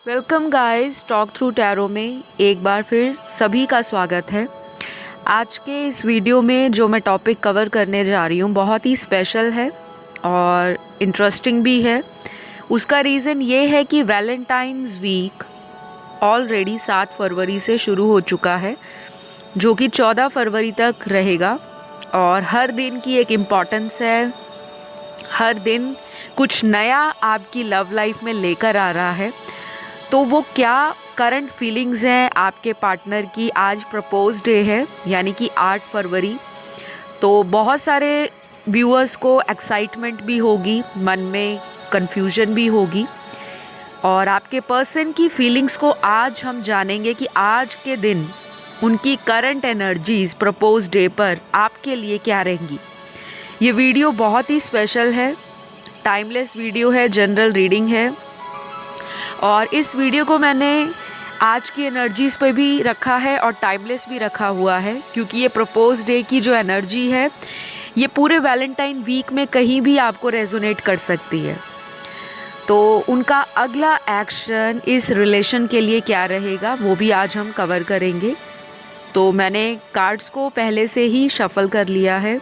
Welcome guys, talk through tarot में एक बार फिर सभी का स्वागत है। आज के इस वीडियो में जो मैं टॉपिक कवर करने जा रही हूँ बहुत ही स्पेशल है और इंटरेस्टिंग भी है। उसका रीज़न ये है कि वैलेंटाइंस वीक ऑलरेडी 7 फरवरी से शुरू हो चुका है, जो कि 14 फरवरी तक रहेगा और हर दिन की एक इम्पॉर्टेंस है। हर दिन कुछ नया आपकी लव लाइफ में लेकर आ रहा है। तो वो क्या करंट फीलिंग्स हैं आपके पार्टनर की। आज प्रपोज डे है यानी कि 8 फरवरी। तो बहुत सारे व्यूअर्स को एक्साइटमेंट भी होगी, मन में कंफ्यूजन भी होगी और आपके पर्सन की फीलिंग्स को आज हम जानेंगे कि आज के दिन उनकी करंट एनर्जीज प्रपोज डे पर आपके लिए क्या रहेंगी। ये वीडियो बहुत ही स्पेशल है, टाइमलेस वीडियो है, जनरल रीडिंग है और इस वीडियो को मैंने आज की एनर्जीज़ पे भी रखा है और टाइमलेस भी रखा हुआ है, क्योंकि ये प्रपोज डे की जो एनर्जी है ये पूरे वैलेंटाइन वीक में कहीं भी आपको रेजोनेट कर सकती है। तो उनका अगला एक्शन इस रिलेशन के लिए क्या रहेगा वो भी आज हम कवर करेंगे। तो मैंने कार्ड्स को पहले से ही शफल कर लिया है,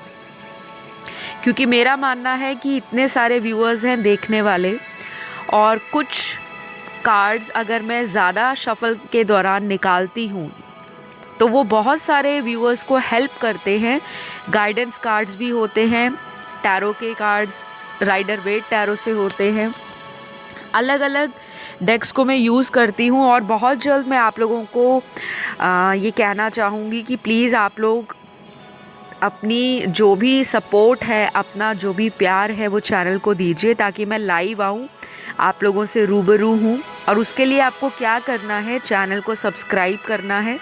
क्योंकि मेरा मानना है कि इतने सारे व्यूअर्स हैं देखने वाले और कुछ कार्ड्स अगर मैं ज़्यादा शफल के दौरान निकालती हूँ तो वो बहुत सारे व्यूअर्स को हेल्प करते हैं। गाइडेंस कार्ड्स भी होते हैं, टैरो के कार्ड्स राइडर वेट टैरो से होते हैं। अलग अलग डेक्स को मैं यूज़ करती हूँ और बहुत जल्द मैं आप लोगों को ये कहना चाहूँगी कि प्लीज़ आप लोग अपनी जो भी सपोर्ट है, अपना जो भी प्यार है वो चैनल को दीजिए, ताकि मैं लाइव आऊँ, आप लोगों से रूबरू हूँ। और उसके लिए आपको क्या करना है, चैनल को सब्सक्राइब करना है,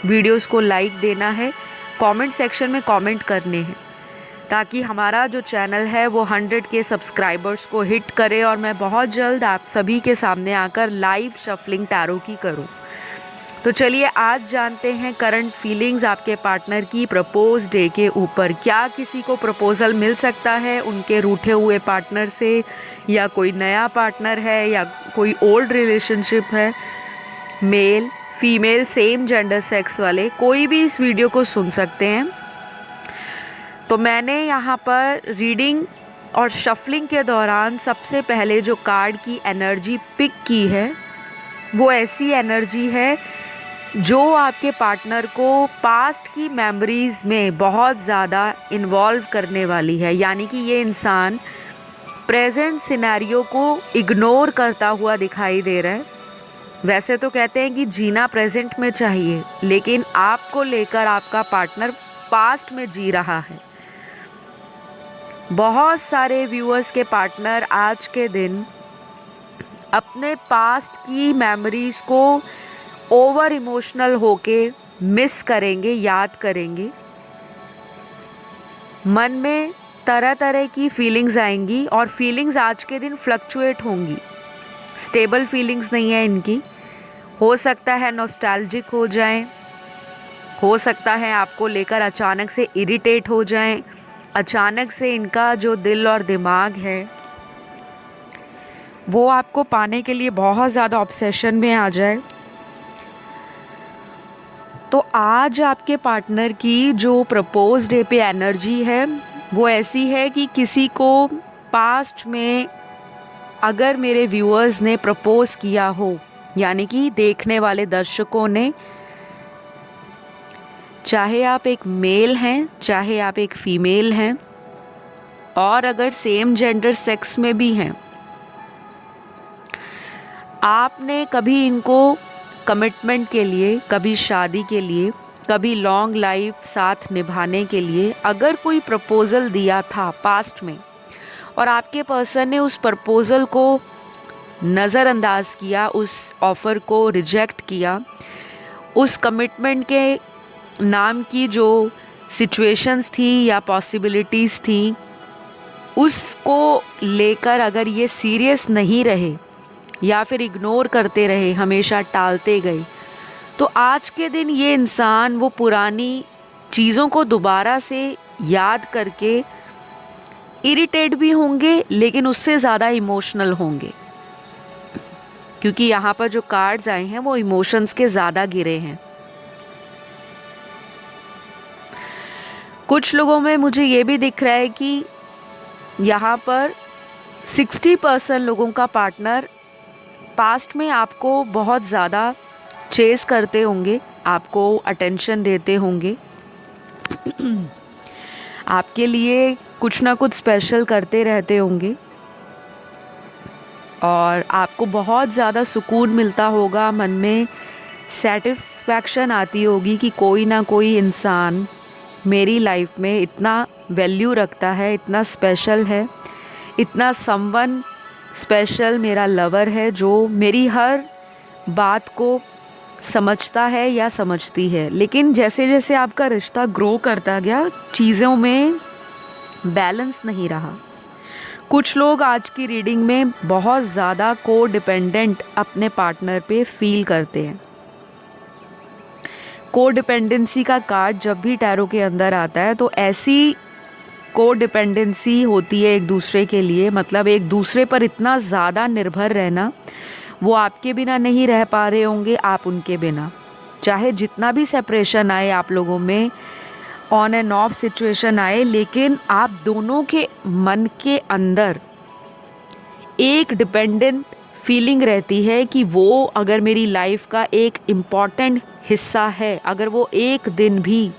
वीडियोस को लाइक देना है, कमेंट सेक्शन में कमेंट करने हैं, ताकि हमारा जो चैनल है वो 100 के सब्सक्राइबर्स को हिट करे और मैं बहुत जल्द आप सभी के सामने आकर लाइव शफलिंग टैरो की करूँ। तो चलिए आज जानते हैं करंट फीलिंग्स आपके पार्टनर की प्रपोज डे के ऊपर। क्या किसी को प्रपोजल मिल सकता है उनके रूठे हुए पार्टनर से, या कोई नया पार्टनर है, या कोई ओल्ड रिलेशनशिप है, male female same gender sex वाले, कोई भी इस वीडियो को सुन सकते हैं। तो मैंने यहाँ पर रीडिंग और शफलिंग के दौरान सबसे पहले जो कार्ड की एनर्जी पिक की है वो ऐसी एनर्जी है जो आपके पार्टनर को पास्ट की मेमोरीज़ में बहुत ज़्यादा इन्वॉल्व करने वाली है। यानी कि ये इंसान प्रेजेंट सिनेरियो को इग्नोर करता हुआ दिखाई दे रहा है। वैसे तो कहते हैं कि जीना प्रेजेंट में चाहिए, लेकिन आपको लेकर आपका पार्टनर पास्ट में जी रहा है। बहुत सारे व्यूअर्स के पार्टनर आज के दिन अपने पास्ट की मेमोरीज़ को ओवर इमोशनल होके मिस करेंगे, याद करेंगे। मन में तरह तरह की फीलिंग्स आएंगी और फीलिंग्स आज के दिन फ्लक्चुएट होंगी, स्टेबल फीलिंग्स नहीं है इनकी। हो सकता है नॉस्टैल्जिक हो जाएं, हो सकता है आपको लेकर अचानक से इरिटेट हो जाएं, अचानक से इनका जो दिल और दिमाग है वो आपको पाने के लिए बहुत ज़्यादा ऑब्सेशन में आ जाए। तो आज आपके पार्टनर की जो प्रपोज डे पे एनर्जी है वो ऐसी है कि किसी को पास्ट में अगर मेरे व्यूअर्स ने प्रपोज किया हो, यानी कि देखने वाले दर्शकों ने, चाहे आप एक मेल हैं चाहे आप एक फीमेल हैं, और अगर सेम जेंडर सेक्स में भी हैं, आपने कभी इनको कमिटमेंट के लिए, कभी शादी के लिए, कभी लॉन्ग लाइफ साथ निभाने के लिए अगर कोई प्रपोज़ल दिया था पास्ट में और आपके पर्सन ने उस प्रपोज़ल को नज़रअंदाज किया, उस ऑफ़र को रिजेक्ट किया, उस कमिटमेंट के नाम की जो सिचुएशंस थी या पॉसिबिलिटीज़ थी उसको लेकर अगर ये सीरियस नहीं रहे या फिर इग्नोर करते रहे, हमेशा टालते गए, तो आज के दिन ये इंसान वो पुरानी चीज़ों को दोबारा से याद करके इरिटेट भी होंगे, लेकिन उससे ज़्यादा इमोशनल होंगे। क्योंकि यहाँ पर जो कार्ड्स आए हैं वो इमोशंस के ज़्यादा गिरे हैं। कुछ लोगों में मुझे ये भी दिख रहा है कि यहाँ पर 60% लोगों का पार्टनर पास्ट में आपको बहुत ज़्यादा चेस करते होंगे, आपको अटेंशन देते होंगे, आपके लिए कुछ ना कुछ स्पेशल करते रहते होंगे और आपको बहुत ज़्यादा सुकून मिलता होगा, मन में सेटिस्फैक्शन आती होगी कि कोई ना कोई इंसान मेरी लाइफ में इतना वैल्यू रखता है, इतना स्पेशल है, इतना समवन स्पेशल मेरा लवर है जो मेरी हर बात को समझता है या समझती है। लेकिन जैसे जैसे आपका रिश्ता ग्रो करता गया, चीज़ों में बैलेंस नहीं रहा। कुछ लोग आज की रीडिंग में बहुत ज़्यादा को डिपेंडेंट अपने पार्टनर पे फील करते हैं। को डिपेंडेंसी का कार्ड जब भी टैरो के अंदर आता है तो ऐसी को डिपेंडेंसी होती है एक दूसरे के लिए, मतलब एक दूसरे पर इतना ज़्यादा निर्भर रहना, वो आपके बिना नहीं रह पा रहे होंगे, आप उनके बिना। चाहे जितना भी सेपरेशन आए आप लोगों में, ऑन एंड ऑफ सिचुएशन आए, लेकिन आप दोनों के मन के अंदर एक डिपेंडेंट फीलिंग रहती है कि वो अगर मेरी लाइफ का एक इम्पॉर्टेंट हिस्सा है, अगर वो एक दिन भी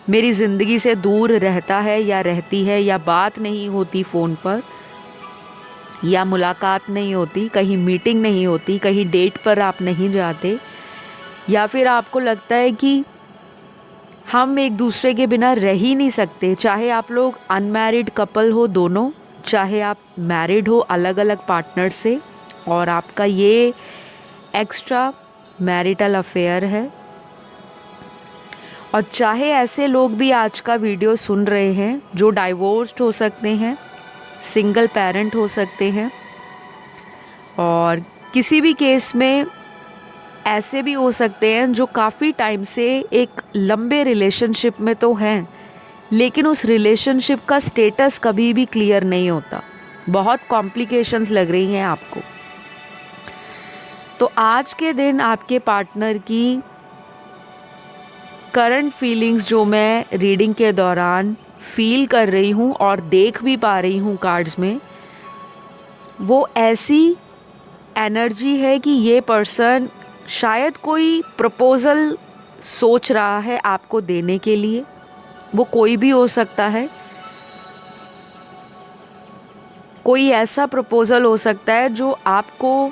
मेरी ज़िंदगी से दूर रहता है या रहती है, या बात नहीं होती फ़ोन पर, या मुलाकात नहीं होती, कहीं मीटिंग नहीं होती, कहीं डेट पर आप नहीं जाते, या फिर आपको लगता है कि हम एक दूसरे के बिना रह ही नहीं सकते, चाहे आप लोग अनमैरिड कपल हो दोनों, चाहे आप मैरिड हो अलग अलग पार्टनर से, और आपका ये एक्स्ट्रा मैरिटल अफेयर है, और चाहे ऐसे लोग भी आज का वीडियो सुन रहे हैं जो डाइवोर्स्ड हो सकते हैं, सिंगल पेरेंट हो सकते हैं, और किसी भी केस में ऐसे भी हो सकते हैं जो काफ़ी टाइम से एक लंबे रिलेशनशिप में तो हैं, लेकिन उस रिलेशनशिप का स्टेटस कभी भी क्लियर नहीं होता, बहुत कॉम्प्लिकेशंस लग रही हैं आपको। तो आज के दिन आपके पार्टनर की करंट फीलिंग्स जो मैं रीडिंग के दौरान फील कर रही हूँ और देख भी पा रही हूँ कार्ड्स में, वो ऐसी एनर्जी है कि ये पर्सन शायद कोई प्रपोज़ल सोच रहा है आपको देने के लिए। वो कोई भी हो सकता है, कोई ऐसा प्रपोज़ल हो सकता है जो आपको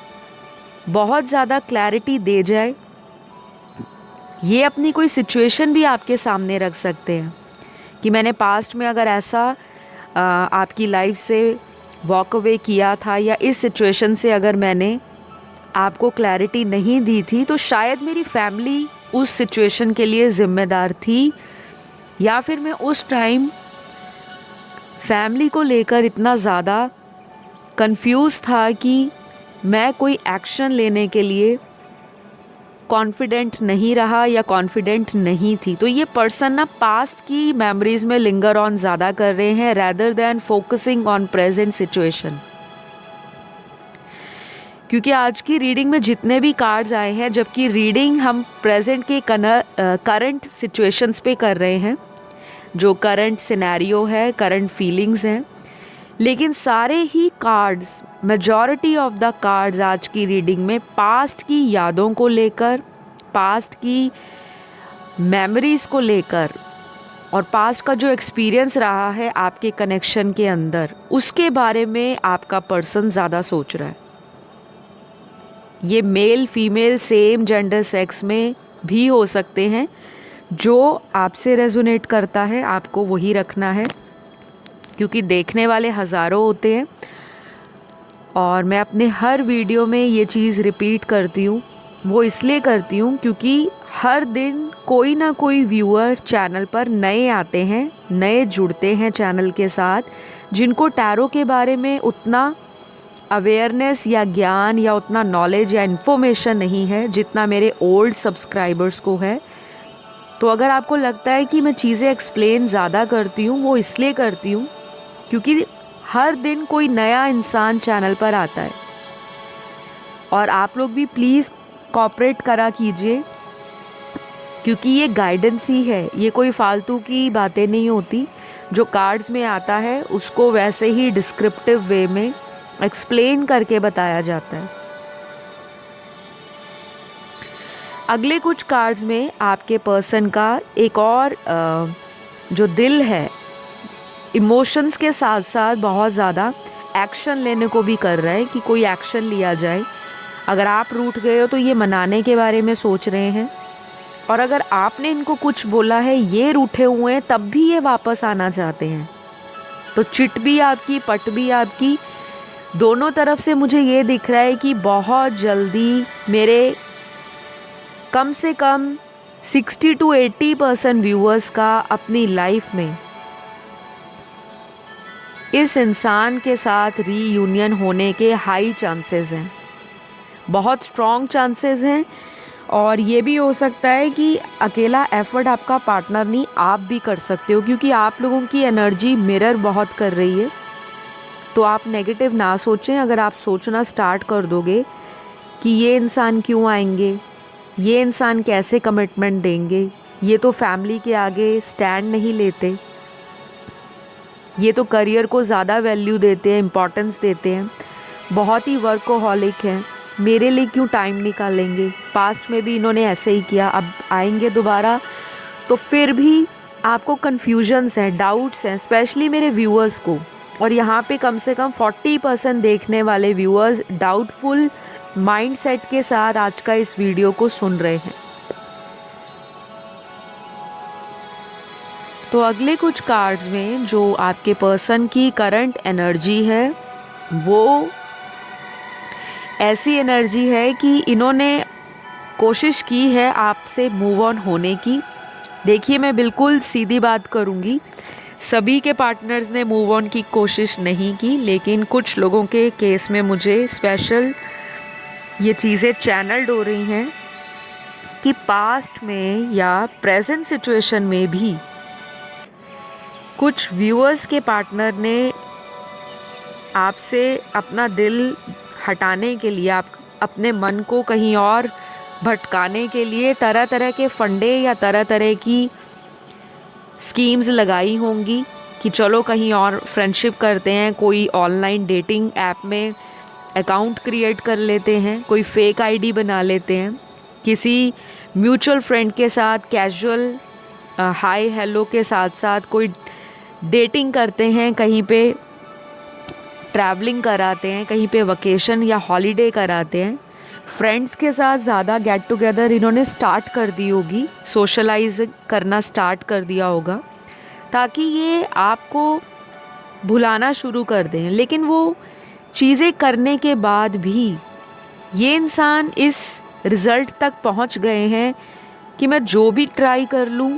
बहुत ज़्यादा क्लैरिटी दे जाए। ये अपनी कोई सिचुएशन भी आपके सामने रख सकते हैं कि मैंने पास्ट में अगर ऐसा आपकी लाइफ से वॉक अवे किया था, या इस सिचुएशन से अगर मैंने आपको क्लैरिटी नहीं दी थी, तो शायद मेरी फैमिली उस सिचुएशन के लिए ज़िम्मेदार थी, या फिर मैं उस टाइम फैमिली को लेकर इतना ज़्यादा कंफ्यूज था कि मैं कोई एक्शन लेने के लिए कॉन्फिडेंट नहीं रहा या कॉन्फिडेंट नहीं थी। तो ये पर्सन ना पास्ट की मेमोरीज में लिंगर ऑन ज़्यादा कर रहे हैं rather than focusing on present situation. क्योंकि आज की रीडिंग में जितने भी कार्ड्स आए हैं, जबकि रीडिंग हम प्रेजेंट के करंट सिचुएशंस पे कर रहे हैं, जो करंट सिनेरियो है, करंट फीलिंग्स हैं, लेकिन सारे ही cards, majority of the cards आज की रीडिंग में पास्ट की यादों को लेकर, पास्ट की मेमोरीज़ को लेकर, और पास्ट का जो एक्सपीरियंस रहा है आपके कनेक्शन के अंदर, उसके बारे में आपका पर्सन ज़्यादा सोच रहा है। ये male female same gender sex में भी हो सकते हैं। जो आपसे रेजोनेट करता है आपको वही रखना है, क्योंकि देखने वाले हज़ारों होते हैं, और मैं अपने हर वीडियो में ये चीज़ रिपीट करती हूँ। वो इसलिए करती हूँ क्योंकि हर दिन कोई ना कोई व्यूअर चैनल पर नए आते हैं, नए जुड़ते हैं चैनल के साथ, जिनको टैरो के बारे में उतना अवेयरनेस या ज्ञान या उतना नॉलेज या इन्फॉर्मेशन नहीं है जितना मेरे ओल्ड सब्सक्राइबर्स को है। तो अगर आपको लगता है कि मैं चीज़ें एक्सप्लेन ज़्यादा करती हूँ, वो इसलिए करती हूँ क्योंकि हर दिन कोई नया इंसान चैनल पर आता है, और आप लोग भी प्लीज़ कोऑपरेट करा कीजिए, क्योंकि ये गाइडेंस ही है, ये कोई फालतू की बातें नहीं होती। जो कार्ड्स में आता है उसको वैसे ही डिस्क्रिप्टिव वे में एक्सप्लेन करके बताया जाता है। अगले कुछ कार्ड्स में आपके पर्सन का एक और जो दिल है, इमोशंस के साथ साथ बहुत ज़्यादा एक्शन लेने को भी कर रहा है कि कोई एक्शन लिया जाए। अगर आप रूठ गए हो तो ये मनाने के बारे में सोच रहे हैं, और अगर आपने इनको कुछ बोला है, ये रूठे हुए हैं, तब भी ये वापस आना चाहते हैं। तो चिट भी आपकी, पट भी आपकी, दोनों तरफ से मुझे ये दिख रहा है कि बहुत जल्दी मेरे कम से कम 60 to 80% व्यूअर्स का अपनी लाइफ में इस इंसान के साथ रीयूनियन होने के हाई चांसेस हैं, बहुत स्ट्रॉन्ग चांसेस हैं। और ये भी हो सकता है कि अकेला एफर्ट आपका पार्टनर नहीं, आप भी कर सकते हो, क्योंकि आप लोगों की एनर्जी मिरर बहुत कर रही है। तो आप नेगेटिव ना सोचें। अगर आप सोचना स्टार्ट कर दोगे कि ये इंसान क्यों आएंगे, ये इंसान कैसे कमिटमेंट देंगे, ये तो फैमिली के आगे स्टैंड नहीं लेते, ये तो करियर को ज़्यादा वैल्यू देते हैं, इम्पोर्टेंस देते हैं, बहुत ही वर्कोहॉलिक हैं, मेरे लिए क्यों टाइम निकालेंगे। पास्ट में भी इन्होंने ऐसे ही किया, अब आएंगे दोबारा तो फिर भी आपको कन्फ्यूजन्स हैं, डाउट्स हैं, स्पेशली मेरे व्यूअर्स को। और यहाँ पे कम से कम 40% देखने वाले व्यूअर्स डाउटफुल माइंडसेट के साथ आज का इस वीडियो को सुन रहे हैं। तो अगले कुछ कार्ड्स में जो आपके पर्सन की करंट एनर्जी है, वो ऐसी एनर्जी है कि इन्होंने कोशिश की है आपसे मूव ऑन होने की। देखिए, मैं बिल्कुल सीधी बात करूँगी, सभी के पार्टनर्स ने मूव ऑन की कोशिश नहीं की, लेकिन कुछ लोगों के केस में मुझे स्पेशल ये चीज़ें चैनल्ड हो रही हैं कि पास्ट में या प्रेजेंट सिचुएशन में भी कुछ व्यूअर्स के पार्टनर ने आपसे अपना दिल हटाने के लिए, आप अपने मन को कहीं और भटकाने के लिए तरह तरह के फंडे या तरह तरह की स्कीम्स लगाई होंगी कि चलो कहीं और फ्रेंडशिप करते हैं, कोई ऑनलाइन डेटिंग ऐप में अकाउंट क्रिएट कर लेते हैं, कोई फेक आईडी बना लेते हैं, किसी म्यूचुअल फ्रेंड के साथ कैजुअल हाय हेलो के साथ साथ कोई डेटिंग करते हैं, कहीं पे ट्रैवलिंग कराते हैं, कहीं पे वकेशन या हॉलीडे कराते हैं। फ्रेंड्स के साथ ज़्यादा गेट टुगेदर इन्होंने स्टार्ट कर दी होगी, सोशलाइज करना स्टार्ट कर दिया होगा, ताकि ये आपको भुलाना शुरू कर दें। लेकिन वो चीज़ें करने के बाद भी ये इंसान इस रिज़ल्ट तक पहुंच गए हैं कि मैं जो भी ट्राई कर लूं,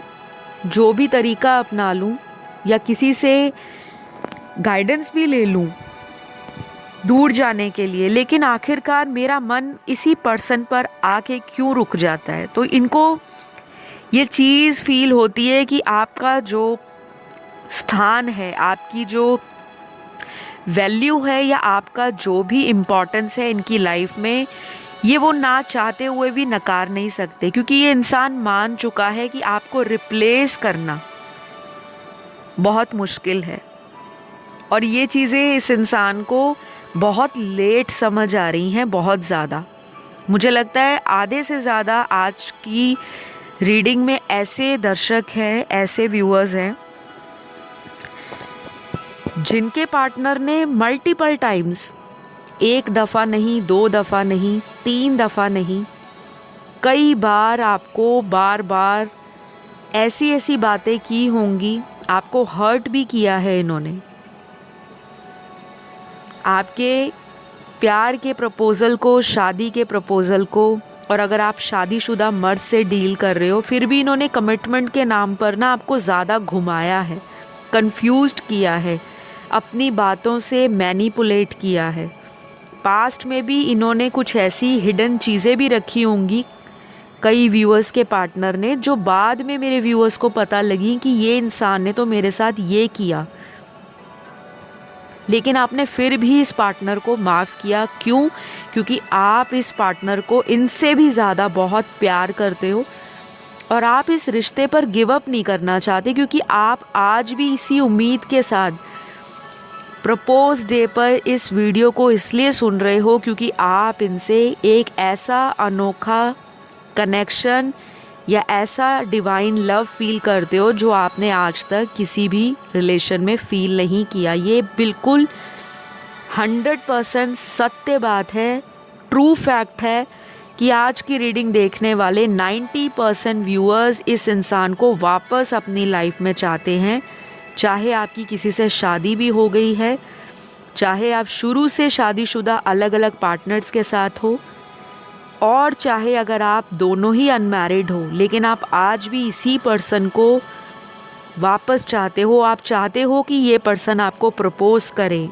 जो भी तरीका अपना लूं, या किसी से गाइडेंस भी ले लूं दूर जाने के लिए, लेकिन आखिरकार मेरा मन इसी पर्सन पर आके क्यों रुक जाता है। तो इनको ये चीज़ फील होती है कि आपका जो स्थान है, आपकी जो वैल्यू है, या आपका जो भी इम्पोर्टेंस है इनकी लाइफ में, ये वो ना चाहते हुए भी नकार नहीं सकते, क्योंकि ये इंसान मान चुका है कि आपको रिप्लेस करना बहुत मुश्किल है। और ये चीज़ें इस इंसान को बहुत लेट समझ आ रही हैं, बहुत ज़्यादा। मुझे लगता है आधे से ज़्यादा आज की रीडिंग में ऐसे दर्शक हैं, ऐसे व्यूअर्स हैं जिनके पार्टनर ने मल्टीपल टाइम्स, एक दफ़ा नहीं, 2 दफ़ा नहीं, 3 दफ़ा नहीं, कई बार आपको बार बार ऐसी ऐसी बातें की होंगी, आपको हर्ट भी किया है इन्होंने। आपके प्यार के प्रपोज़ल को, शादी के प्रपोज़ल को, और अगर आप शादीशुदा मर्द से डील कर रहे हो, फिर भी इन्होंने कमिटमेंट के नाम पर ना आपको ज़्यादा घुमाया है, कंफ्यूज्ड किया है, अपनी बातों से मैनिपुलेट किया है। पास्ट में भी इन्होंने कुछ ऐसी हिडन चीज़ें भी रखी होंगी कई व्यूअर्स के पार्टनर ने, जो बाद में मेरे व्यूअर्स को पता लगी कि ये इंसान ने तो मेरे साथ ये किया। लेकिन आपने फिर भी इस पार्टनर को माफ़ किया। क्यों? क्योंकि आप इस पार्टनर को इनसे भी ज़्यादा बहुत प्यार करते हो और आप इस रिश्ते पर गिव अप नहीं करना चाहते, क्योंकि आप आज भी इसी उम्मीद के साथ प्रपोज डे पर इस वीडियो को इसलिए सुन रहे हो क्योंकि आप इनसे एक ऐसा अनोखा कनेक्शन या ऐसा डिवाइन लव फील करते हो जो आपने आज तक किसी भी रिलेशन में फील नहीं किया। ये बिल्कुल 100% सत्य बात है, ट्रू फैक्ट है कि आज की रीडिंग देखने वाले 90% व्यूअर्स इस इंसान को वापस अपनी लाइफ में चाहते हैं। चाहे आपकी किसी से शादी भी हो गई है, चाहे आप शुरू से शादीशुदा अलग अलग पार्टनर्स के साथ हो, और चाहे अगर आप दोनों ही अनमैरिड हो, लेकिन आप आज भी इसी पर्सन को वापस चाहते हो। आप चाहते हो कि ये पर्सन आपको प्रपोज करे,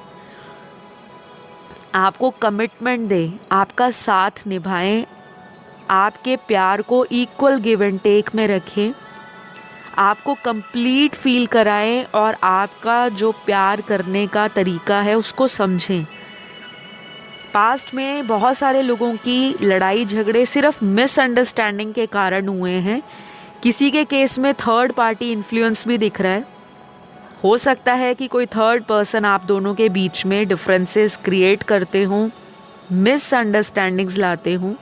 आपको कमिटमेंट दे, आपका साथ निभाएं, आपके प्यार को इक्वल गिव एंड टेक में रखें, आपको कंप्लीट फील कराएं और आपका जो प्यार करने का तरीका है उसको समझें। पास्ट में बहुत सारे लोगों की लड़ाई झगड़े सिर्फ मिसअंडरस्टैंडिंग के कारण हुए हैं। किसी के केस में थर्ड पार्टी इन्फ्लुएंस भी दिख रहा है। हो सकता है कि कोई थर्ड पर्सन आप दोनों के बीच में डिफरेंसेस क्रिएट करते हों, मिसअंडरस्टैंडिंग्स लाते हों,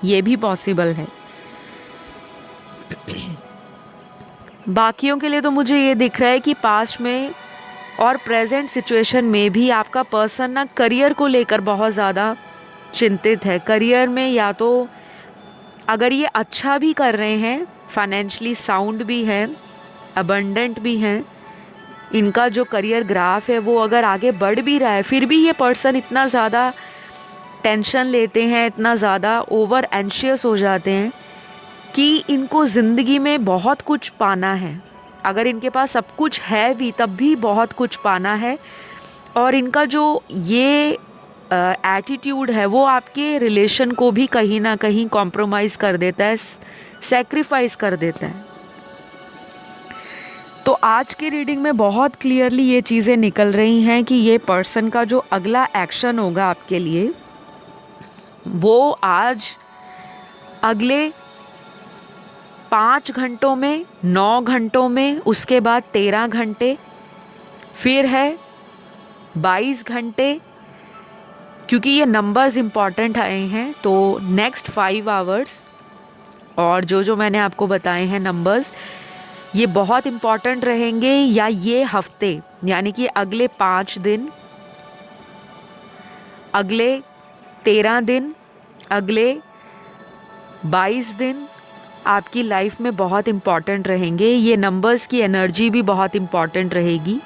ये भी पॉसिबल है। बाकियों के लिए तो मुझे ये दिख रहा है कि पास्ट में और प्रेजेंट सिचुएशन में भी आपका पर्सन ना करियर को लेकर बहुत ज़्यादा चिंतित है। करियर में या तो अगर ये अच्छा भी कर रहे हैं, फाइनेंशियली साउंड भी हैं, अबंडेंट भी हैं, इनका जो करियर ग्राफ है वो अगर आगे बढ़ भी रहा है, फिर भी ये पर्सन इतना ज़्यादा टेंशन लेते हैं, इतना ज़्यादा ओवर एंशियस हो जाते हैं कि इनको ज़िंदगी में बहुत कुछ पाना है। अगर इनके पास सब कुछ है भी तब भी बहुत कुछ पाना है, और इनका जो ये एटीट्यूड है वो आपके रिलेशन को भी कहीं ना कहीं कॉम्प्रोमाइज़ कर देता है, सेक्रीफाइस कर देता है। तो आज की रीडिंग में बहुत क्लियरली ये चीज़ें निकल रही हैं कि ये पर्सन का जो अगला एक्शन होगा आपके लिए, वो आज अगले 5 घंटों में, 9 घंटों में, उसके बाद 13 घंटे, फिर है 22 घंटे, क्योंकि ये नंबर्स इम्पॉर्टेंट आए हैं। तो नेक्स्ट 5 आवर्स और जो मैंने आपको बताए हैं नंबर्स, ये बहुत इम्पॉर्टेंट रहेंगे। या ये हफ्ते, यानी कि अगले 5 दिन, अगले 13 दिन, अगले 22 दिन आपकी लाइफ में बहुत इम्पॉर्टेंट रहेंगे। ये नंबर्स की एनर्जी भी बहुत इम्पॉर्टेंट रहेगी।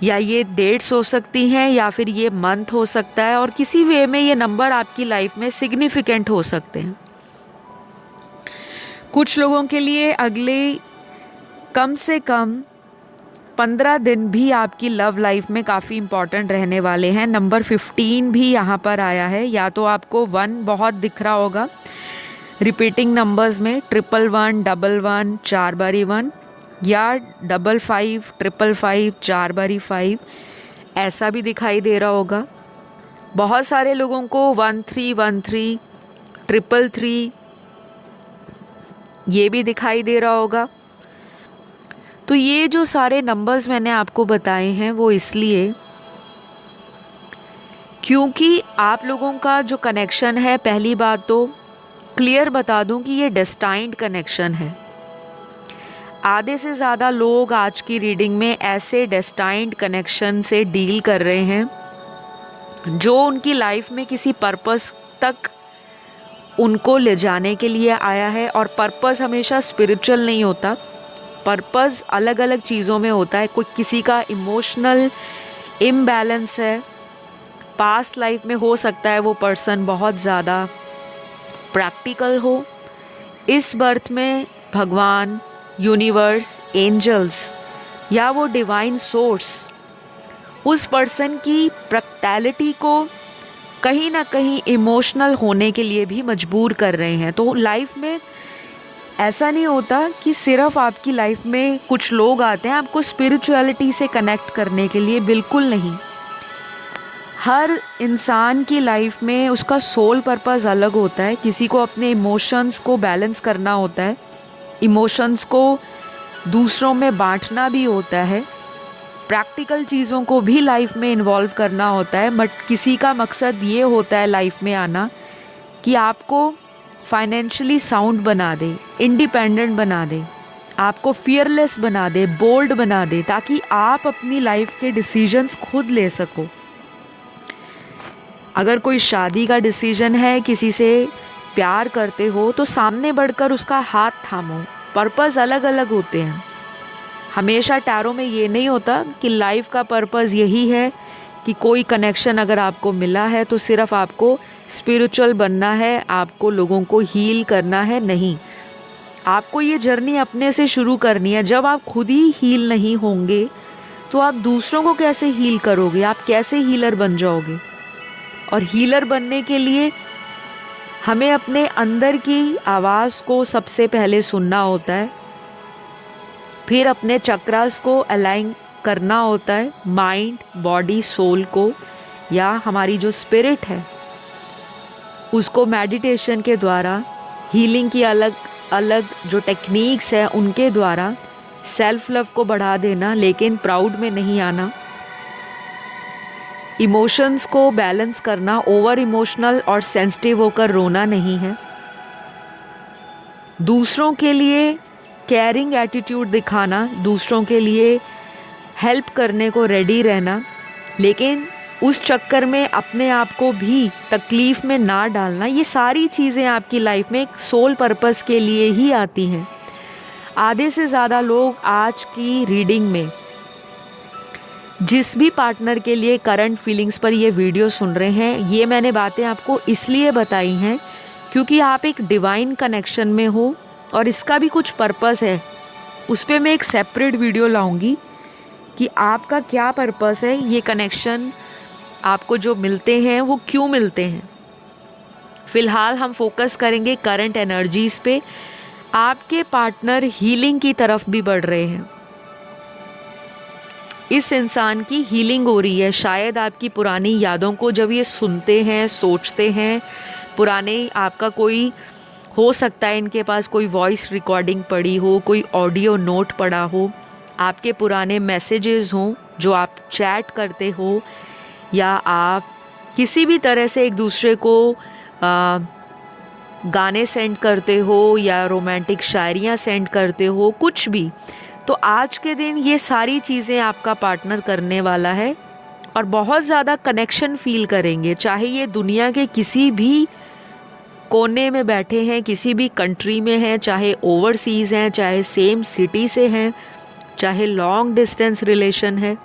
या ये डेट्स हो सकती हैं या फिर ये मंथ हो सकता है, और किसी वे में ये नंबर आपकी लाइफ में सिग्निफिकेंट हो सकते हैं। कुछ लोगों के लिए अगले कम से कम 15 दिन भी आपकी लव लाइफ में काफ़ी इम्पॉर्टेंट रहने वाले हैं। नंबर 15 भी यहाँ पर आया है। या तो आपको 1 बहुत दिख रहा होगा रिपीटिंग नंबर्स में, 111, 11, 4 बारी 1, या 55, 555, 4 बारी 5, ऐसा भी दिखाई दे रहा होगा। बहुत सारे लोगों को 1313, 333 ये भी दिखाई दे रहा होगा। तो ये जो सारे नंबर्स मैंने आपको बताए हैं वो इसलिए क्योंकि आप लोगों का जो कनेक्शन है, पहली बात तो क्लियर बता दूं कि ये डेस्टाइन्ड कनेक्शन है। आधे से ज़्यादा लोग आज की रीडिंग में ऐसे डेस्टाइन्ड कनेक्शन से डील कर रहे हैं जो उनकी लाइफ में किसी पर्पस तक उनको ले जाने के लिए आया है। और पर्पस हमेशा स्पिरिचुअल नहीं होता, पर्पस अलग अलग चीज़ों में होता है। कोई किसी का इमोशनल इम्बैलेंस है, पास्ट लाइफ में हो सकता है वो पर्सन बहुत ज़्यादा प्रैक्टिकल हो, इस बर्थ में भगवान, यूनिवर्स, एंजल्स या वो डिवाइन सोर्स उस पर्सन की प्रैक्टिकलिटी को कहीं ना कहीं इमोशनल होने के लिए भी मजबूर कर रहे हैं। तो लाइफ में ऐसा नहीं होता कि सिर्फ आपकी लाइफ में कुछ लोग आते हैं आपको स्पिरिचुअलिटी से कनेक्ट करने के लिए, बिल्कुल नहीं। हर इंसान की लाइफ में उसका सोल पर्पस अलग होता है। किसी को अपने इमोशंस को बैलेंस करना होता है, इमोशंस को दूसरों में बांटना भी होता है, प्रैक्टिकल चीज़ों को भी लाइफ में इन्वॉल्व करना होता है। बट किसी का मकसद ये होता है लाइफ में आना कि आपको फाइनेंशियली साउंड बना दे, इंडिपेंडेंट बना दे, आपको फियरलेस बना दे, बोल्ड बना दे, ताकि आप अपनी लाइफ के डिसीजंस खुद ले सको। अगर कोई शादी का डिसीजन है, किसी से प्यार करते हो, तो सामने बढ़कर उसका हाथ थामो। पर्पस अलग अलग होते हैं। हमेशा टैरो में ये नहीं होता कि लाइफ का पर्पस यही है कि कोई कनेक्शन अगर आपको मिला है तो सिर्फ आपको स्पिरिचुअल बनना है, आपको लोगों को हील करना है। नहीं, आपको ये जर्नी अपने से शुरू करनी है। जब आप खुद ही हील नहीं होंगे तो आप दूसरों को कैसे हील करोगे? आप कैसे हीलर बन जाओगे? और हीलर बनने के लिए हमें अपने अंदर की आवाज़ को सबसे पहले सुनना होता है, फिर अपने चक्रास को अलाइन करना होता है, माइंड, बॉडी, सोल को, या हमारी जो स्पिरिट है उसको मेडिटेशन के द्वारा, हीलिंग की अलग अलग जो टेक्निक्स है उनके द्वारा सेल्फ लव को बढ़ा देना, लेकिन प्राउड में नहीं आना। इमोशंस को बैलेंस करना, ओवर इमोशनल और सेंसिटिव होकर रोना नहीं है। दूसरों के लिए केयरिंग एटीट्यूड दिखाना, दूसरों के लिए हेल्प करने को रेडी रहना, लेकिन उस चक्कर में अपने आप को भी तकलीफ़ में ना डालना। ये सारी चीज़ें आपकी लाइफ में एक सोल पर्पस के लिए ही आती हैं। आधे से ज़्यादा लोग आज की रीडिंग में जिस भी पार्टनर के लिए करंट फीलिंग्स पर ये वीडियो सुन रहे हैं, ये मैंने बातें आपको इसलिए बताई हैं क्योंकि आप एक डिवाइन कनेक्शन में हो और इसका भी कुछ पर्पस है। उस पर मैं एक सेपरेट वीडियो लाऊंगी कि आपका क्या पर्पस है, ये कनेक्शन आपको जो मिलते हैं वो क्यों मिलते हैं। फ़िलहाल हम फोकस करेंगे करंट एनर्जीज़ पे। आपके पार्टनर हीलिंग की तरफ भी बढ़ रहे हैं। इस इंसान की हीलिंग हो रही है। शायद आपकी पुरानी यादों को जब ये सुनते हैं, सोचते हैं, पुराने आपका कोई हो सकता है इनके पास कोई वॉइस रिकॉर्डिंग पड़ी हो, कोई ऑडियो नोट पड़ा हो, आपके पुराने मैसेजेस हों जो आप चैट करते हो, या आप किसी भी तरह से एक दूसरे को गाने सेंड करते हो या रोमांटिक शायरियाँ सेंड करते हो, कुछ भी। तो आज के दिन ये सारी चीज़ें आपका पार्टनर करने वाला है और बहुत ज़्यादा कनेक्शन फील करेंगे। चाहे ये दुनिया के किसी भी कोने में बैठे हैं, किसी भी कंट्री में हैं, चाहे ओवरसीज़ हैं, चाहे सेम सिटी से हैं, चाहे लॉन्ग डिस्टेंस रिलेशन है,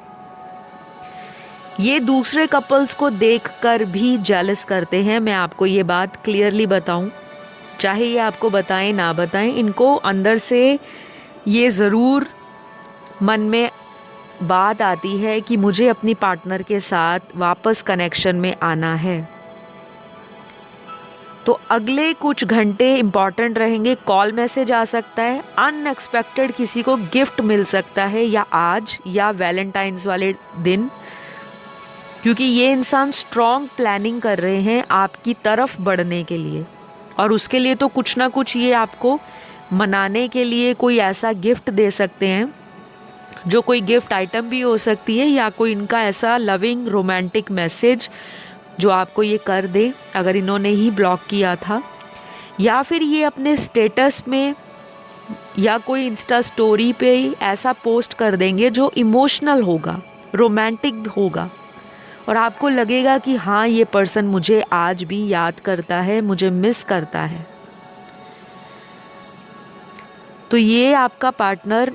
ये दूसरे कपल्स को देखकर भी जेलस करते हैं। मैं आपको ये बात क्लियरली बताऊं, चाहे ये आपको बताएं ना बताएं, इनको अंदर से ये ज़रूर मन में बात आती है कि मुझे अपनी पार्टनर के साथ वापस कनेक्शन में आना है। तो अगले कुछ घंटे इम्पॉर्टेंट रहेंगे। कॉल मैसेज आ सकता है, अनएक्सपेक्टेड किसी को गिफ्ट मिल सकता है, या आज या वैलेंटाइंस वाले दिन, क्योंकि ये इंसान स्ट्रॉन्ग प्लानिंग कर रहे हैं आपकी तरफ बढ़ने के लिए। और उसके लिए तो कुछ ना कुछ ये आपको मनाने के लिए कोई ऐसा गिफ्ट दे सकते हैं, जो कोई गिफ्ट आइटम भी हो सकती है, या कोई इनका ऐसा लविंग रोमांटिक मैसेज जो आपको ये कर दे अगर इन्होंने ही ब्लॉक किया था, या फिर ये अपने स्टेटस में या कोई इंस्टा स्टोरी पे ऐसा पोस्ट कर देंगे जो इमोशनल होगा, रोमांटिक होगा, और आपको लगेगा कि हाँ, ये पर्सन मुझे आज भी याद करता है, मुझे मिस करता है। तो ये आपका पार्टनर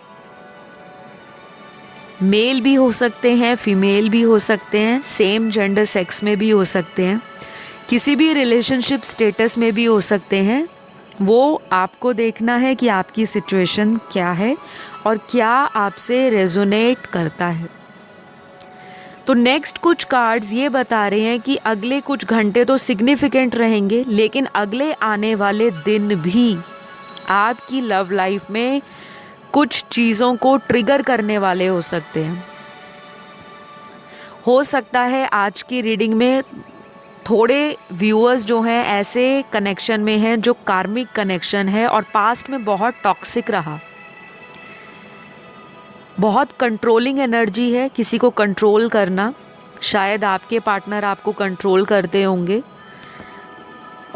मेल भी हो सकते हैं, फीमेल भी हो सकते हैं, सेम जेंडर सेक्स में भी हो सकते हैं, किसी भी रिलेशनशिप स्टेटस में भी हो सकते हैं। वो आपको देखना है कि आपकी सिचुएशन क्या है और क्या आपसे रेजोनेट करता है। तो नेक्स्ट कुछ कार्ड्स ये बता रहे हैं कि अगले कुछ घंटे तो सिग्निफिकेंट रहेंगे, लेकिन अगले आने वाले दिन भी आपकी लव लाइफ में कुछ चीज़ों को ट्रिगर करने वाले हो सकते हैं। हो सकता है आज की रीडिंग में थोड़े व्यूअर्स जो हैं ऐसे कनेक्शन में हैं जो कार्मिक कनेक्शन है और पास्ट में बहुत टॉक्सिक रहा, बहुत कंट्रोलिंग एनर्जी है, किसी को कंट्रोल करना। शायद आपके पार्टनर आपको कंट्रोल करते होंगे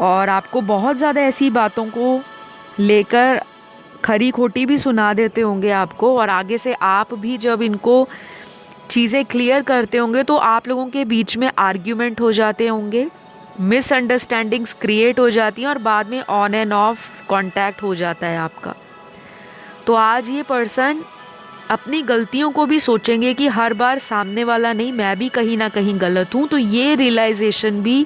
और आपको बहुत ज़्यादा ऐसी बातों को लेकर खरी खोटी भी सुना देते होंगे आपको, और आगे से आप भी जब इनको चीज़ें क्लियर करते होंगे तो आप लोगों के बीच में आर्ग्यूमेंट हो जाते होंगे, मिसअंडरस्टैंडिंग्स क्रिएट हो जाती हैं और बाद में ऑन एंड ऑफ कांटेक्ट हो जाता है आपका। तो आज ये पर्सन अपनी गलतियों को भी सोचेंगे कि हर बार सामने वाला नहीं, मैं भी कहीं ना कहीं गलत हूँ। तो ये रियलाइजेशन भी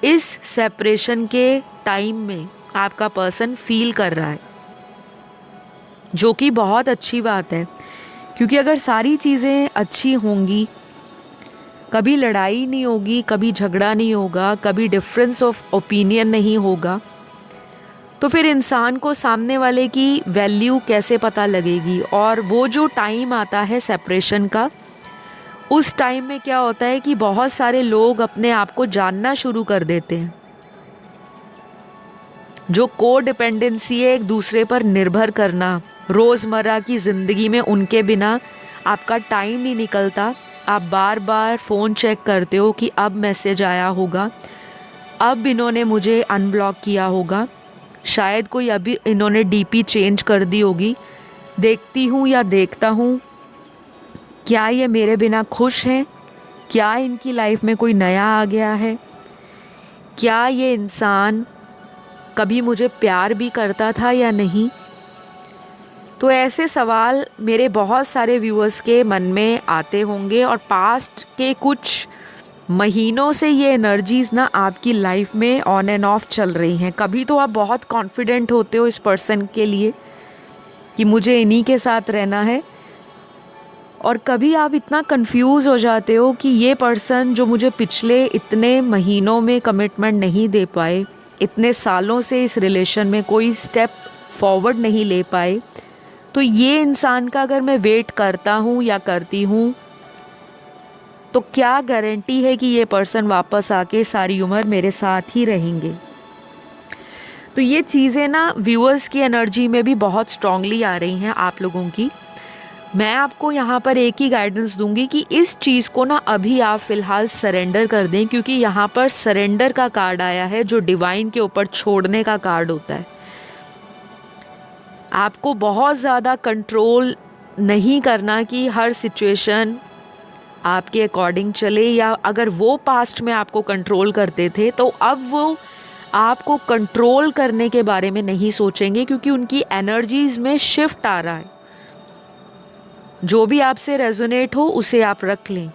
इस सेपरेशन के टाइम में आपका पर्सन फील कर रहा है, जो कि बहुत अच्छी बात है। क्योंकि अगर सारी चीज़ें अच्छी होंगी, कभी लड़ाई नहीं होगी, कभी झगड़ा नहीं होगा, कभी डिफरेंस ऑफ ओपिनियन नहीं होगा, तो फिर इंसान को सामने वाले की वैल्यू कैसे पता लगेगी। और वो जो टाइम आता है सेपरेशन का, उस टाइम में क्या होता है कि बहुत सारे लोग अपने आप को जानना शुरू कर देते हैं। जो को डिपेंडेंसी है, एक दूसरे पर निर्भर करना, रोज़मर्रा की ज़िंदगी में उनके बिना आपका टाइम नहीं निकलता। आप बार बार फ़ोन चेक करते हो कि अब मैसेज आया होगा, अब इन्होंने मुझे अनब्लॉक किया होगा, शायद कोई अभी इन्होंने डीपी चेंज कर दी होगी। देखती हूँ या देखता हूँ, क्या ये मेरे बिना खुश हैं? क्या इनकी लाइफ में कोई नया आ गया है? क्या ये इंसान कभी मुझे प्यार भी करता था या नहीं? तो ऐसे सवाल मेरे बहुत सारे व्यूअर्स के मन में आते होंगे और पास्ट के कुछ महीनों से ये एनर्जीज़ ना आपकी लाइफ में ऑन एंड ऑफ चल रही हैं। कभी तो आप बहुत कॉन्फिडेंट होते हो इस पर्सन के लिए कि मुझे इन्हीं के साथ रहना है, और कभी आप इतना कंफ्यूज हो जाते हो कि ये पर्सन जो मुझे पिछले इतने महीनों में कमिटमेंट नहीं दे पाए, इतने सालों से इस रिलेशन में कोई स्टेप फॉरवर्ड नहीं ले पाए, तो ये इंसान का अगर मैं वेट करता हूँ या करती हूँ तो क्या गारंटी है कि ये पर्सन वापस आके सारी उम्र मेरे साथ ही रहेंगे। तो ये चीज़ें ना व्यूअर्स की एनर्जी में भी बहुत स्ट्रांगली आ रही हैं आप लोगों की। मैं आपको यहाँ पर एक ही गाइडेंस दूंगी कि इस चीज़ को ना अभी आप फ़िलहाल सरेंडर कर दें, क्योंकि यहाँ पर सरेंडर का कार्ड आया है जो डिवाइन के ऊपर छोड़ने का कार्ड होता है। आपको बहुत ज़्यादा कंट्रोल नहीं करना कि हर सिचुएशन आपके अकॉर्डिंग चले, या अगर वो पास्ट में आपको कंट्रोल करते थे तो अब वो आपको कंट्रोल करने के बारे में नहीं सोचेंगे, क्योंकि उनकी एनर्जीज़ में शिफ्ट आ रहा है। जो भी आपसे रेजोनेट हो उसे आप रख लें।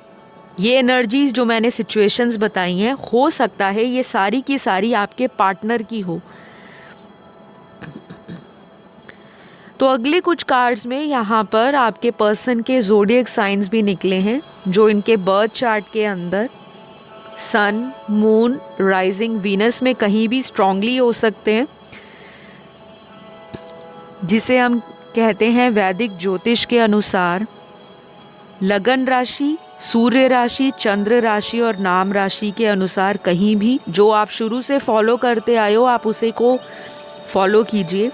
ये एनर्जीज़ जो मैंने सिचुएशंस बताई हैं, हो सकता है ये सारी की सारी आपके पार्टनर की हो। तो अगले कुछ कार्ड्स में यहाँ पर आपके पर्सन के ज़ोडिएक साइंस भी निकले हैं, जो इनके बर्थ चार्ट के अंदर सन, मून, राइजिंग, वीनस में कहीं भी स्ट्रांगली हो सकते हैं, जिसे हम कहते हैं वैदिक ज्योतिष के अनुसार लगन राशि, सूर्य राशि, चंद्र राशि और नाम राशि के अनुसार कहीं भी जो आप शुरू से फॉलो करते आए हो आप उसे को फॉलो कीजिए।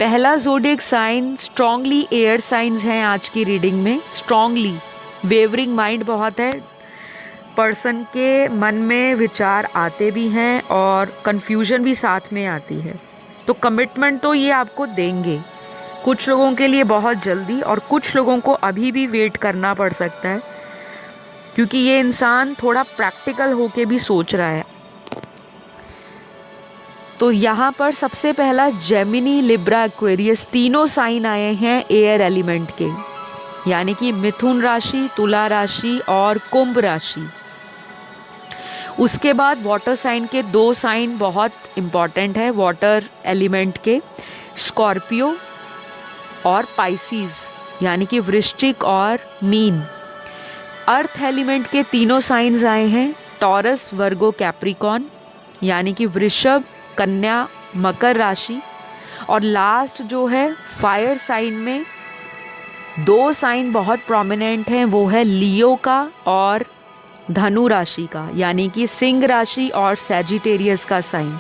पहला zodiac sign strongly air signs हैं आज की रीडिंग में। स्ट्रांगली वेवरिंग माइंड बहुत है, पर्सन के मन में विचार आते भी हैं और कंफ्यूजन भी साथ में आती है। तो कमिटमेंट तो ये आपको देंगे, कुछ लोगों के लिए बहुत जल्दी और कुछ लोगों को अभी भी वेट करना पड़ सकता है, क्योंकि ये इंसान थोड़ा प्रैक्टिकल होके भी सोच रहा है। तो यहाँ पर सबसे पहला जेमिनी, लिब्रा, एक्वेरियस तीनों साइन आए हैं एयर एलिमेंट के, यानी कि मिथुन राशि, तुला राशि और कुंभ राशि। उसके बाद वाटर साइन के दो साइन बहुत इम्पॉर्टेंट है वाटर एलिमेंट के, स्कॉर्पियो और पाइसीज, यानी कि वृश्चिक और मीन। अर्थ एलिमेंट के तीनों साइंस आए हैं, टॉरस, वर्गो, कैप्रिकॉन, यानी कि वृषभ, कन्या, मकर राशि और लास्ट जो है फायर साइन में 2 साइन बहुत प्रोमिनेंट हैं, वो है लियो का और धनु राशि का, यानी कि सिंह राशि और सैजिटेरियस का साइन।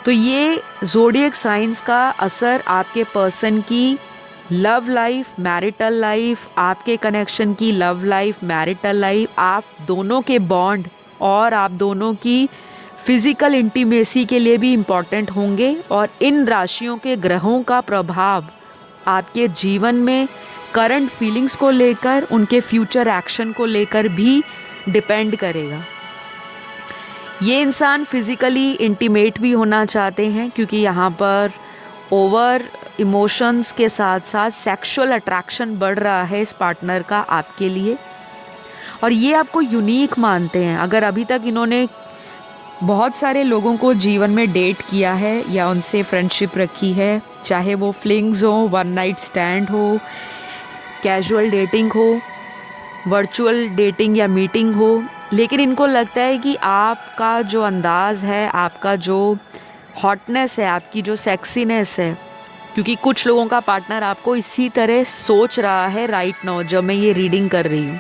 तो ये ज़ोडिएक साइंस का असर आपके पर्सन की लव लाइफ, मैरिटल लाइफ, आपके कनेक्शन की लव लाइफ, मैरिटल लाइफ, आप दोनों के बॉन्ड और आप दोनों की फिज़िकल इंटीमेसी के लिए भी इम्पॉर्टेंट होंगे। और इन राशियों के ग्रहों का प्रभाव आपके जीवन में करंट फीलिंग्स को लेकर, उनके फ्यूचर एक्शन को लेकर भी डिपेंड करेगा। ये इंसान फिज़िकली इंटीमेट भी होना चाहते हैं, क्योंकि यहाँ पर ओवर इमोशंस के साथ साथ सेक्सुअल अट्रैक्शन बढ़ रहा है इस पार्टनर का आपके लिए, और ये आपको यूनिक मानते हैं। अगर अभी तक इन्होंने बहुत सारे लोगों को जीवन में डेट किया है या उनसे फ्रेंडशिप रखी है, चाहे वो फ्लिंग्स हो, वन नाइट स्टैंड हो, कैजुअल डेटिंग हो, वर्चुअल डेटिंग या मीटिंग हो, लेकिन इनको लगता है कि आपका जो अंदाज़ है, आपका जो हॉटनेस है, आपकी जो सेक्सीनेस है, क्योंकि कुछ लोगों का पार्टनर आपको इसी तरह सोच रहा है राइट नाउ जब मैं ये रीडिंग कर रही हूँ।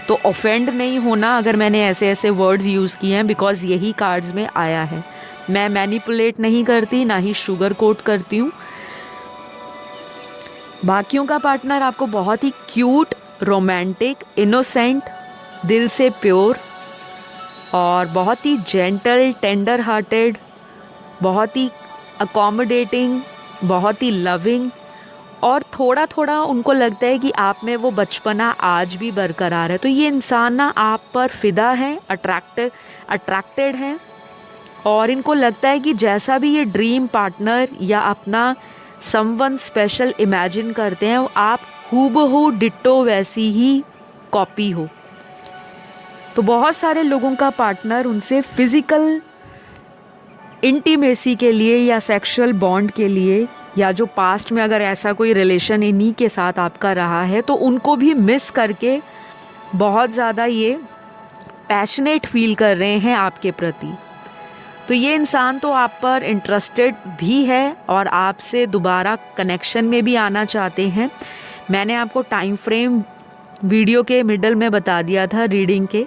तो ऑफेंड नहीं होना अगर मैंने ऐसे ऐसे वर्ड्स यूज़ किए हैं, बिकॉज़ यही कार्ड्स में आया है। मैं मैनिपुलेट नहीं करती, ना ही शुगर कोट करती हूँ। बाकियों का पार्टनर आपको बहुत ही क्यूट, रोमांटिक, इनोसेंट, दिल से प्योर और बहुत ही जेंटल, टेंडर हार्टेड, बहुत ही अकोमोडेटिंग, बहुत ही लविंग, और थोड़ा थोड़ा उनको लगता है कि आप में वो बचपना आज भी बरकरार है। तो ये इंसान ना आप पर फिदा है, अट्रैक्टेड हैं, और इनको लगता है कि जैसा भी ये ड्रीम पार्टनर या अपना समवन स्पेशल इमेजिन करते हैं, वो आप हूबहू डिट्टो वैसी ही कॉपी हो। तो बहुत सारे लोगों का पार्टनर उनसे फिज़िकल इंटीमेसी के लिए या सेक्सुअल बॉन्ड के लिए, या जो पास्ट में अगर ऐसा कोई रिलेशन इन्हीं के साथ आपका रहा है, तो उनको भी मिस करके बहुत ज़्यादा ये पैशनेट फील कर रहे हैं आपके प्रति। तो ये इंसान तो आप पर इंटरेस्टेड भी है और आपसे दोबारा कनेक्शन में भी आना चाहते हैं। मैंने आपको टाइम फ्रेम वीडियो के मिडल में बता दिया था रीडिंग के।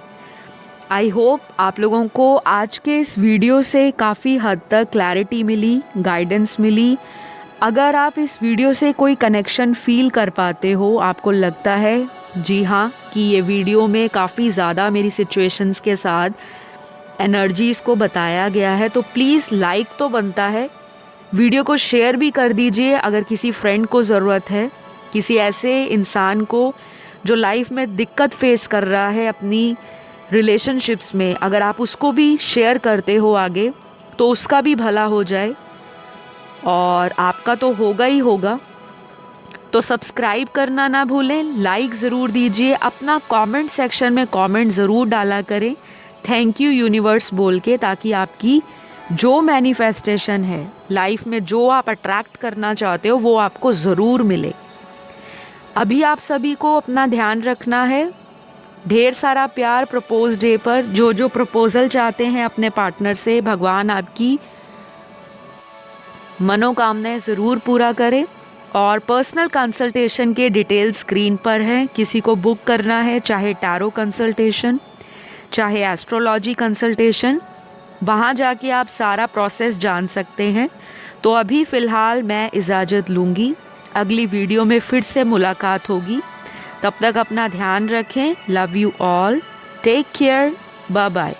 आई होप आप लोगों को आज के इस वीडियो से काफ़ी हद तक क्लैरिटी मिली, गाइडेंस मिली। अगर आप इस वीडियो से कोई कनेक्शन फील कर पाते हो, आपको लगता है जी हाँ कि ये वीडियो में काफ़ी ज़्यादा मेरी सिचुएशंस के साथ एनर्जीज़ को बताया गया है, तो प्लीज़ लाइक तो बनता है, वीडियो को शेयर भी कर दीजिए अगर किसी फ्रेंड को ज़रूरत है, किसी ऐसे इंसान को जो लाइफ में दिक्कत फेस कर रहा है अपनी रिलेशनशिप्स में, अगर आप उसको भी शेयर करते हो आगे, तो उसका भी भला हो जाए और आपका तो होगा ही होगा। तो सब्सक्राइब करना ना भूलें, लाइक ज़रूर दीजिए, अपना कमेंट सेक्शन में कमेंट ज़रूर डाला करें थैंक यू यूनिवर्स बोल के, ताकि आपकी जो मैनिफेस्टेशन है लाइफ में, जो आप अट्रैक्ट करना चाहते हो, वो आपको ज़रूर मिले। अभी आप सभी को अपना ध्यान रखना है। ढेर सारा प्यार प्रपोज डे पर। जो जो प्रपोज़ल चाहते हैं अपने पार्टनर से, भगवान आपकी मनोकामनाएं ज़रूर पूरा करें। और पर्सनल कंसल्टेशन के डिटेल स्क्रीन पर हैं। किसी को बुक करना है, चाहे टैरो कंसल्टेशन, चाहे एस्ट्रोलॉजी कंसल्टेशन, वहाँ जाके आप सारा प्रोसेस जान सकते हैं। तो अभी फ़िलहाल मैं इजाज़त लूँगी, अगली वीडियो में फिर से मुलाकात होगी। तब तक अपना ध्यान रखें। Love you all, take care, bye bye.